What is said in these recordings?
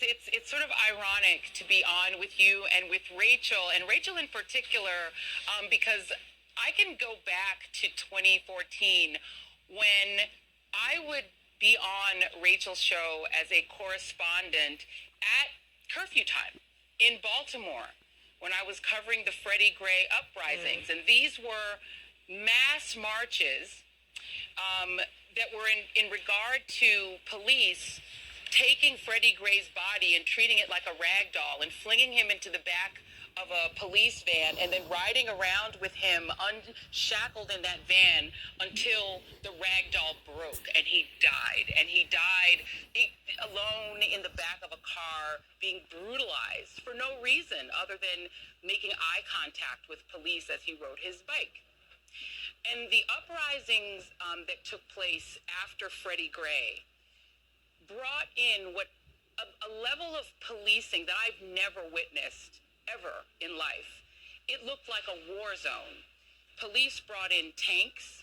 it's sort of ironic to be on with you and with Rachel, and Rachel in particular, because I can go back to 2014 when I would be on Rachel's show as a correspondent at curfew time in Baltimore when I was covering the Freddie Gray uprisings, and these were mass marches that were in regard to police taking Freddie Gray's body and treating it like a rag doll and flinging him into the back of a police van and then riding around with him unshackled in that van until the rag doll broke and he died. And he died alone in the back of a car, being brutalized for no reason other than making eye contact with police as he rode his bike. And the uprisings that took place after Freddie Gray brought in what a level of policing that I've never witnessed ever in life. It looked like a war zone. Police brought in tanks.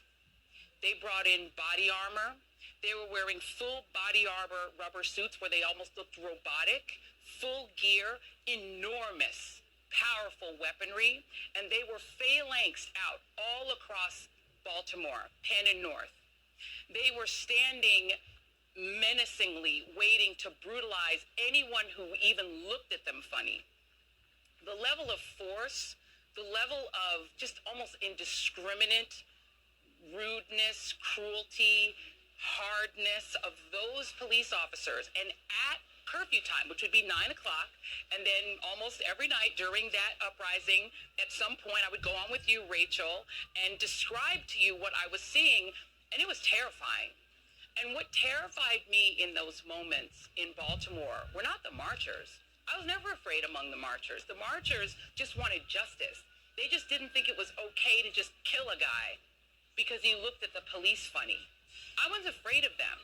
They brought in body armor. They were wearing full body armor rubber suits where they almost looked robotic, full gear, enormous, powerful weaponry, and they were phalanxed out all across Baltimore, Penn and North. They were standing menacingly, waiting to brutalize anyone who even looked at them funny. The level of force, the level of just almost indiscriminate rudeness, cruelty, hardness of those police officers, and at curfew time, which would be 9 o'clock, and then almost every night during that uprising, at some point I would go on with you, Rachel, and describe to you what I was seeing, and it was terrifying. And what terrified me in those moments in Baltimore were not the marchers. I was never afraid among the marchers. The marchers just wanted justice. They just didn't think it was okay to just kill a guy because he looked at the police funny. I wasn't afraid of them.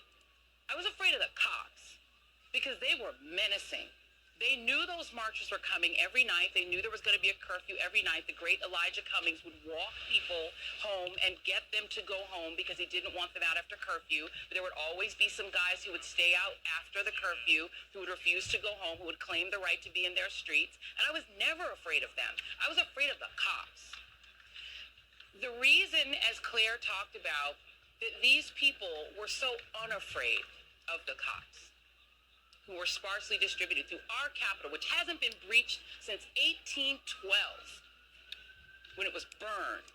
I was afraid of the cops because they were menacing. They knew those marchers were coming every night. They knew there was going to be a curfew every night. The great Elijah Cummings would walk people home and get them to go home because he didn't want them out after curfew. But there would always be some guys who would stay out after the curfew, who would refuse to go home, who would claim the right to be in their streets. And I was never afraid of them. I was afraid of the cops. The reason, as Claire talked about, that these people were so unafraid of the cops, who were sparsely distributed through our capital, which hasn't been breached since 1812, when it was burned.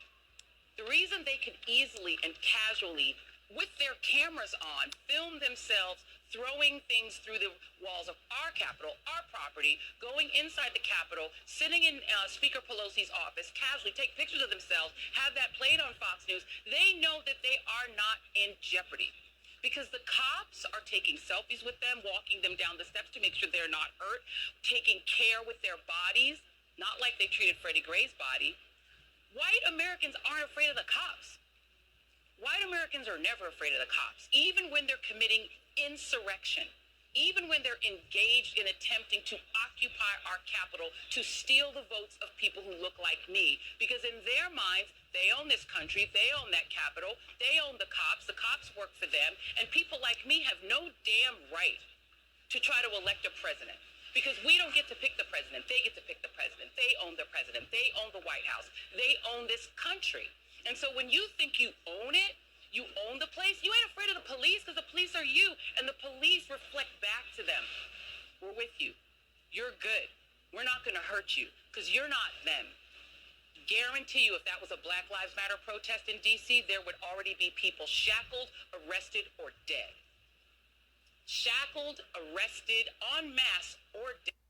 The reason they could easily and casually, with their cameras on, film themselves throwing things through the walls of our capital, our property, going inside the Capitol, sitting in Speaker Pelosi's office, casually take pictures of themselves, have that played on Fox News, they know that they are not in jeopardy. Because the cops are taking selfies with them, walking them down the steps to make sure they're not hurt, taking care with their bodies, not like they treated Freddie Gray's body. White Americans aren't afraid of the cops. White Americans are never afraid of the cops, even when they're committing insurrection, even when they're engaged in attempting to occupy our capital, to steal the votes of people who look like me. Because in their minds, they own this country, they own that capital, they own the cops work for them, and people like me have no damn right to try to elect a president. Because we don't get to pick the president, they get to pick the president. They own the president, they own the White House, they own this country. And so when you think you own it, you own the place, you ain't afraid of the police because the police are you, and the police reflect back to them. We're with you. You're good. We're not going to hurt you because you're not them. Guarantee you if that was a Black Lives Matter protest in D.C., there would already be people shackled, arrested, or dead. Shackled, arrested, en masse, or dead.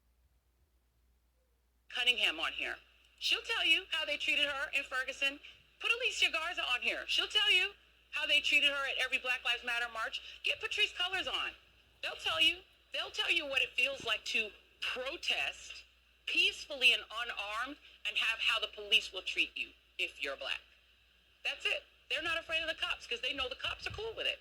Cunningham on here. She'll tell you how they treated her in Ferguson. Put Alicia Garza on here. She'll tell you how they treated her at every Black Lives Matter march. Get Patrisse Cullors on. They'll tell you. They'll tell you what it feels like to protest peacefully and unarmed and have how the police will treat you if you're black. That's it. They're not afraid of the cops because they know the cops are cool with it.